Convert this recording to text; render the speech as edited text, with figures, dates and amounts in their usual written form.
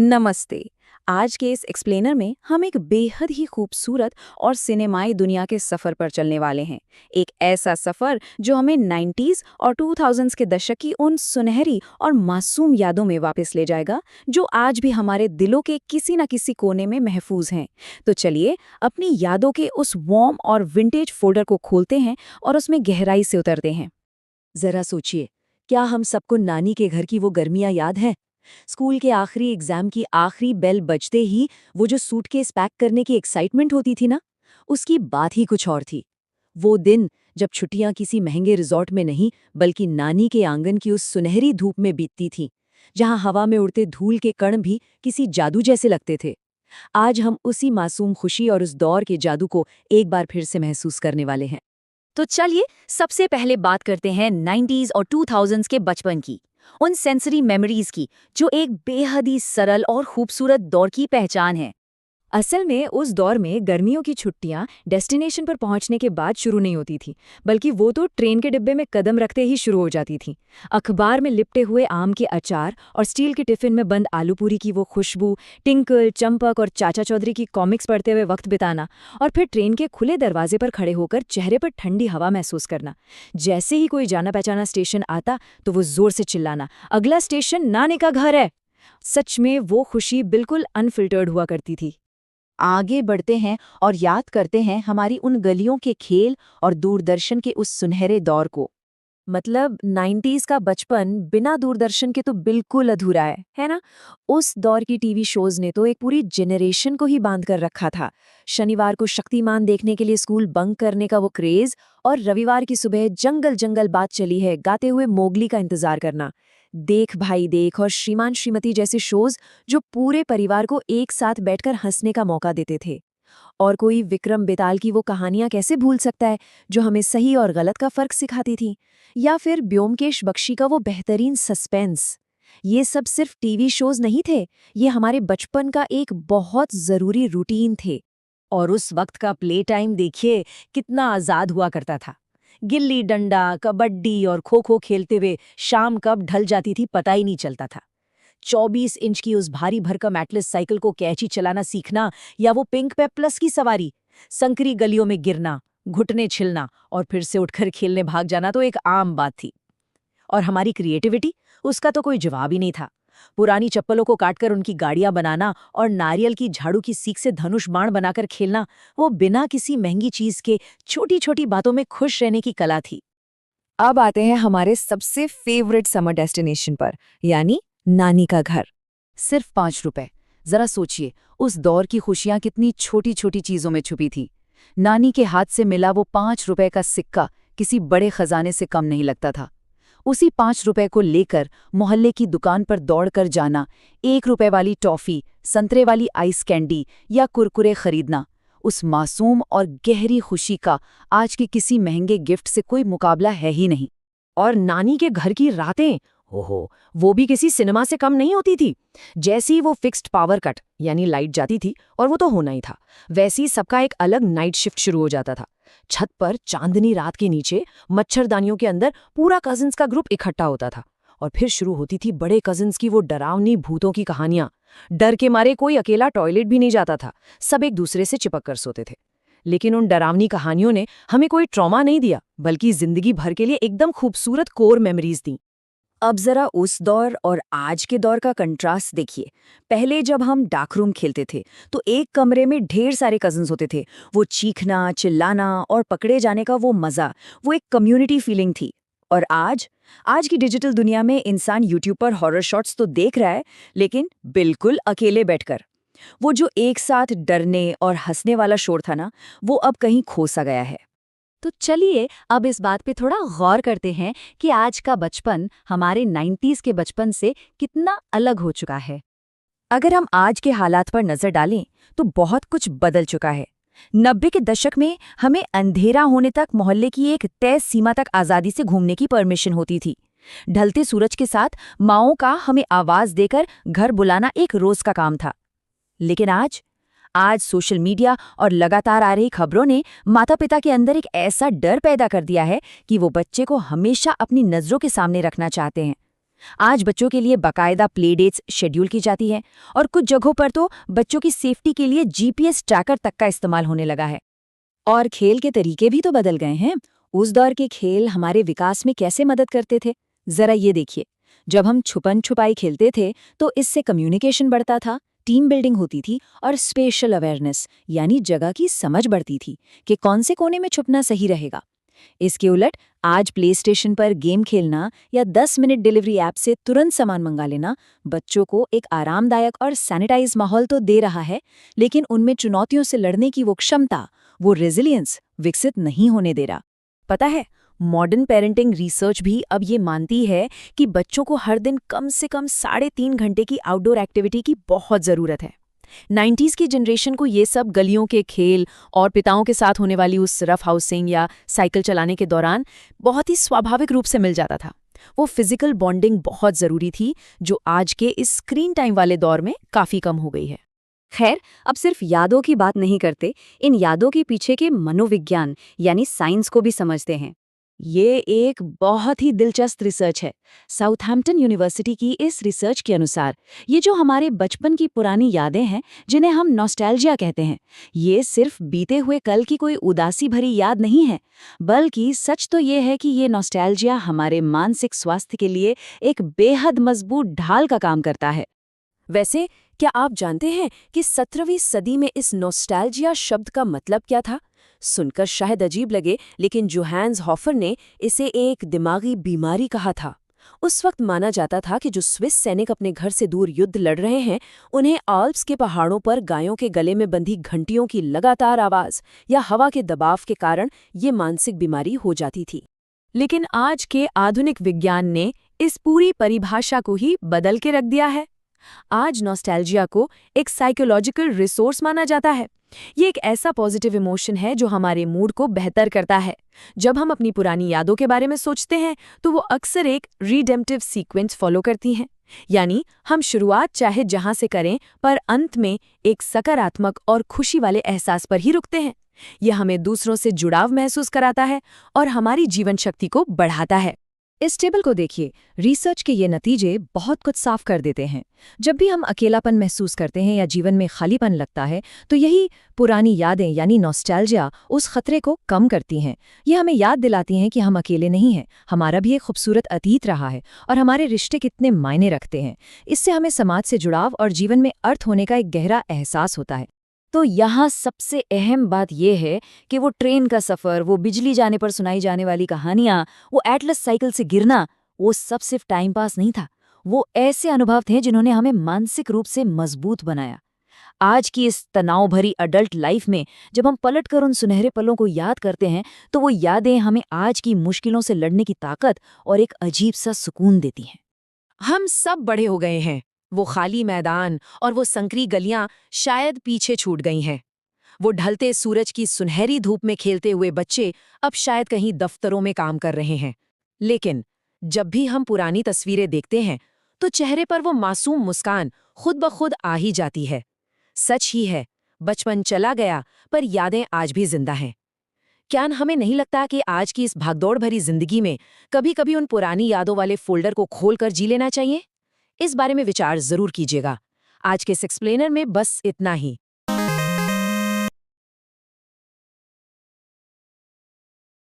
नमस्ते। आज के इस एक्सप्लेनर में हम एक बेहद ही खूबसूरत और सिनेमाई दुनिया के सफर पर चलने वाले हैं। एक ऐसा सफर जो हमें 90s और 2000s के दशक की उन सुनहरी और मासूम यादों में वापस ले जाएगा, जो आज भी हमारे दिलों के किसी न किसी कोने में महफूज हैं। तो चलिए अपनी यादों के उस वार्म और विंटेज फोल्डर को खोलते हैं और उसमें गहराई से उतरते हैं। जरा सोचिए, क्या हम सबको नानी के घर की वो गर्मियां याद हैं? स्कूल के आखिरी एग्जाम की आखिरी बेल बजते ही वो जो सूटकेस पैक करने की एक्साइटमेंट होती थी ना, उसकी बात ही कुछ और थी। वो दिन जब छुट्टियां किसी महंगे रिजॉर्ट में नहीं बल्कि नानी के आंगन की उस सुनहरी धूप में बीतती थीं, जहां हवा में उड़ते धूल के कण भी किसी जादू जैसे लगते थे। आज हम उसी मासूम खुशी और उस दौर के जादू को एक बार फिर से महसूस करने वाले हैं। तो चलिए सबसे पहले बात करते हैं 90s और 2000s के बचपन की, उन सेंसरी मेमोरीज की जो एक बेहद ही सरल और खूबसूरत दौर की पहचान है। असल में उस दौर में गर्मियों की छुट्टियां डेस्टिनेशन पर पहुंचने के बाद शुरू नहीं होती थी, बल्कि वो तो ट्रेन के डिब्बे में कदम रखते ही शुरू हो जाती थी। अखबार में लिपटे हुए आम के अचार और स्टील के टिफिन में बंद आलू पूरी की वो खुशबू, टिंकल, चंपक और चाचा चौधरी की कॉमिक्स पढ़ते हुए वक्त बिताना, और फिर ट्रेन के खुले दरवाजे पर खड़े होकर चेहरे पर ठंडी हवा महसूस करना। जैसे ही कोई जाना पहचाना स्टेशन आता तो वो जोर से चिल्लाना, अगला स्टेशन नानी का घर है। सच में वो खुशी बिल्कुल अनफिल्टर्ड हुआ करती थी। आगे बढ़ते हैं और याद करते हैं हमारी उन गलियों के खेल और दूरदर्शन के उस सुनहरे दौर को। मतलब 90s का बचपन बिना दूरदर्शन के तो बिल्कुल अधूरा है ना? उस दौर की टीवी शोज ने तो एक पूरी जेनरेशन को ही बांध कर रखा था। शनिवार को शक्तिमान देखने के लिए स्कूल बंक करने का वो क्रेज, और रविवार की सुबह जंगल जंगल बात चली है गाते हुए मोगली का इंतजार करना। देख भाई देख और श्रीमान श्रीमती जैसे शोज जो पूरे परिवार को एक साथ बैठकर हंसने का मौका देते थे। और कोई विक्रम बेताल की वो कहानियां कैसे भूल सकता है, जो हमें सही और गलत का फर्क सिखाती थी। या फिर ब्योमकेश बख्शी का वो बेहतरीन सस्पेंस। ये सब सिर्फ टीवी शोज नहीं थे, ये हमारे बचपन का एक बहुत जरूरी रूटीन थे। और उस वक्त का प्ले टाइम देखिए कितना आजाद हुआ करता था। गिल्ली डंडा, कबड्डी और खो खो खेलते हुए शाम कब ढल जाती थी पता ही नहीं चलता था। 24 इंच की उस भारी भरकम एटलस साइकिल को कैची चलाना सीखना, या वो पिंक पेप्लस की सवारी, संकरी गलियों में गिरना, घुटने छिलना और फिर से उठकर खेलने भाग जाना तो एक आम बात थी। और हमारी क्रिएटिविटी, उसका तो कोई जवाब ही नहीं था। पुरानी चप्पलों को काटकर उनकी गाड़ियां बनाना और नारियल की झाड़ू की सीख से धनुष बाण बनाकर खेलना, वो बिना किसी महंगी चीज के छोटी छोटी बातों में खुश रहने की कला थी। अब आते हैं हमारे सबसे फेवरेट समर डेस्टिनेशन पर, यानी नानी का घर। सिर्फ 5 रुपए। जरा सोचिए, उस दौर की खुशियां कितनी छोटी छोटी चीजों में छुपी थी। नानी के हाथ से मिला वो 5 रुपए का सिक्का किसी बड़े खजाने से कम नहीं लगता था। उसी 5 रुपए को लेकर मोहल्ले की दुकान पर दौड़कर जाना, 1 रुपए वाली टॉफी, संतरे वाली आइस कैंडी या कुरकुरे खरीदना, उस मासूम और गहरी खुशी का आज के किसी महंगे गिफ्ट से कोई मुकाबला है ही नहीं। और नानी के घर की रातें, ओहो, वो भी किसी सिनेमा से कम नहीं होती थी। जैसे ही वो फिक्स्ड पावर कट यानी लाइट जाती थी, और वो तो होना ही था, वैसे ही सबका एक अलग नाइट शिफ्ट शुरू हो जाता था। छत पर चांदनी रात के नीचे मच्छरदानियों के अंदर पूरा कजिन्स का ग्रुप इकट्ठा होता था, और फिर शुरू होती थी बड़े कजिन्स की वो डरावनी भूतों की कहानियां। डर के मारे कोई अकेला टॉयलेट भी नहीं जाता था, सब एक दूसरे से चिपक कर सोते थे। लेकिन उन डरावनी कहानियों ने हमें कोई ट्रॉमा नहीं दिया, बल्कि जिंदगी भर के लिए एकदम खूबसूरत कोर मेमोरीज दी। अब जरा उस दौर और आज के दौर का कंट्रास्ट देखिए। पहले जब हम डार्करूम खेलते थे तो एक कमरे में ढेर सारे कजिन्स होते थे। वो चीखना, चिल्लाना और पकड़े जाने का वो मजा, वो एक कम्युनिटी फीलिंग थी। और आज की डिजिटल दुनिया में इंसान यूट्यूब पर हॉरर शॉट्स तो देख रहा है, लेकिन बिल्कुल अकेले बैठकर। वो जो एक साथ डरने और हंसने वाला शोर था ना, वो अब कहीं खो सा गया है। तो चलिए अब इस बात पे थोड़ा गौर करते हैं कि आज का बचपन हमारे 90s के बचपन से कितना अलग हो चुका है। अगर हम आज के हालात पर नजर डालें तो बहुत कुछ बदल चुका है। 90 के दशक में हमें अंधेरा होने तक मोहल्ले की एक तय सीमा तक आज़ादी से घूमने की परमिशन होती थी। ढलते सूरज के साथ माओं का हमें आवाज देकर घर बुलाना एक रोज का काम था। लेकिन आज सोशल मीडिया और लगातार आ रही खबरों ने माता पिता के अंदर एक ऐसा डर पैदा कर दिया है कि वो बच्चे को हमेशा अपनी नज़रों के सामने रखना चाहते हैं। आज बच्चों के लिए बाकायदा प्ले डेट्स शेड्यूल की जाती है और कुछ जगहों पर तो बच्चों की सेफ्टी के लिए जीपीएस ट्रैकर तक का इस्तेमाल होने लगा है। और खेल के तरीके भी तो बदल गए हैं। उस दौर के खेल हमारे विकास में कैसे मदद करते थे, जरा ये देखिए। जब हम छुपन छुपाई खेलते थे तो इससे कम्युनिकेशन बढ़ता था, टीम बिल्डिंग होती थी और स्पेशल अवेयरनेस यानी जगह की समझ बढ़ती थी कि कौन से कोने में छुपना सही रहेगा। इसके उलट आज प्ले स्टेशन पर गेम खेलना या 10 मिनट डिलीवरी ऐप से तुरंत सामान मंगा लेना बच्चों को एक आरामदायक और सैनिटाइज माहौल तो दे रहा है, लेकिन उनमें चुनौतियों से लड़ने की वो क्षमता, वो रेजिलियंस विकसित नहीं होने दे रहा। पता है, मॉडर्न पेरेंटिंग रिसर्च भी अब ये मानती है कि बच्चों को हर दिन कम से कम 3.5 घंटे की आउटडोर एक्टिविटी की बहुत ज़रूरत है। 90s की जनरेशन को ये सब गलियों के खेल और पिताओं के साथ होने वाली उस रफ हाउसिंग या साइकिल चलाने के दौरान बहुत ही स्वाभाविक रूप से मिल जाता था। वो फिजिकल बॉन्डिंग बहुत ज़रूरी थी, जो आज के इस स्क्रीन टाइम वाले दौर में काफ़ी कम हो गई है। खैर, अब सिर्फ यादों की बात नहीं करते, इन यादों के पीछे के मनोविज्ञान यानी साइंस को भी समझते हैं। ये एक बहुत ही दिलचस्प रिसर्च है। साउथहैम्पटन यूनिवर्सिटी की इस रिसर्च के अनुसार ये जो हमारे बचपन की पुरानी यादें हैं, जिन्हें हम नॉस्टैल्जिया कहते हैं, ये सिर्फ बीते हुए कल की कोई उदासी भरी याद नहीं है, बल्कि सच तो ये है कि ये नॉस्टैल्जिया हमारे मानसिक स्वास्थ्य के लिए एक बेहद मजबूत ढाल का काम करता है। वैसे क्या आप जानते हैं कि 17वीं सदी में इस नॉस्टैल्जिया शब्द का मतलब क्या था? सुनकर शायद अजीब लगे, लेकिन जोहान्स हॉफर ने इसे एक दिमागी बीमारी कहा था। उस वक्त माना जाता था कि जो स्विस सैनिक अपने घर से दूर युद्ध लड़ रहे हैं, उन्हें आल्प्स के पहाड़ों पर गायों के गले में बंधी घंटियों की लगातार आवाज या हवा के दबाव के कारण ये मानसिक बीमारी हो जाती थी। लेकिन आज के आधुनिक विज्ञान ने इस पूरी परिभाषा को ही बदल के रख दिया है। आज नॉस्टैल्जिया को एक साइकोलॉजिकल रिसोर्स माना जाता है। ये एक ऐसा पॉजिटिव इमोशन है जो हमारे मूड को बेहतर करता है। जब हम अपनी पुरानी यादों के बारे में सोचते हैं तो वो अक्सर एक रिडेम्पटिव सीक्वेंस फॉलो करती हैं, यानी हम शुरुआत चाहे जहां से करें, पर अंत में एक सकारात्मक और खुशी वाले एहसास पर ही रुकते हैं। यह हमें दूसरों से जुड़ाव महसूस कराता है और हमारी जीवन शक्ति को बढ़ाता है। इस टेबल को देखिए, रिसर्च के ये नतीजे बहुत कुछ साफ कर देते हैं। जब भी हम अकेलापन महसूस करते हैं या जीवन में खालीपन लगता है, तो यही पुरानी यादें यानी नॉस्टैल्जिया उस खतरे को कम करती हैं। ये हमें याद दिलाती हैं कि हम अकेले नहीं हैं, हमारा भी एक खूबसूरत अतीत रहा है और हमारे रिश्ते कितने मायने रखते हैं। इससे हमें समाज से जुड़ाव और जीवन में अर्थ होने का एक गहरा एहसास होता है। तो यहाँ सबसे अहम बात यह है कि वो ट्रेन का सफ़र, वो बिजली जाने पर सुनाई जाने वाली कहानियाँ, वो एटलस साइकिल से गिरना, वो सब सिर्फ टाइम पास नहीं था। वो ऐसे अनुभव थे जिन्होंने हमें मानसिक रूप से मजबूत बनाया। आज की इस तनाव भरी अडल्ट लाइफ में जब हम पलटकर उन सुनहरे पलों को याद करते हैं, तो वो यादें हमें आज की मुश्किलों से लड़ने की ताकत और एक अजीब सा सुकून देती हैं। हम सब बड़े हो गए हैं। वो खाली मैदान और वो संकरी गलियां शायद पीछे छूट गई हैं। वो ढलते सूरज की सुनहरी धूप में खेलते हुए बच्चे अब शायद कहीं दफ्तरों में काम कर रहे हैं। लेकिन जब भी हम पुरानी तस्वीरें देखते हैं तो चेहरे पर वो मासूम मुस्कान खुद ब खुद आ ही जाती है। सच ही है, बचपन चला गया पर यादें आज भी जिंदा हैं। क्या हमें नहीं लगता कि आज की इस भागदौड़ भरी जिंदगी में कभी-कभी उन पुरानी यादों वाले फोल्डर को खोलकर जी लेना चाहिए? इस बारे में विचार जरूर कीजिएगा। आज के इस एक्सप्लेनर में बस इतना ही।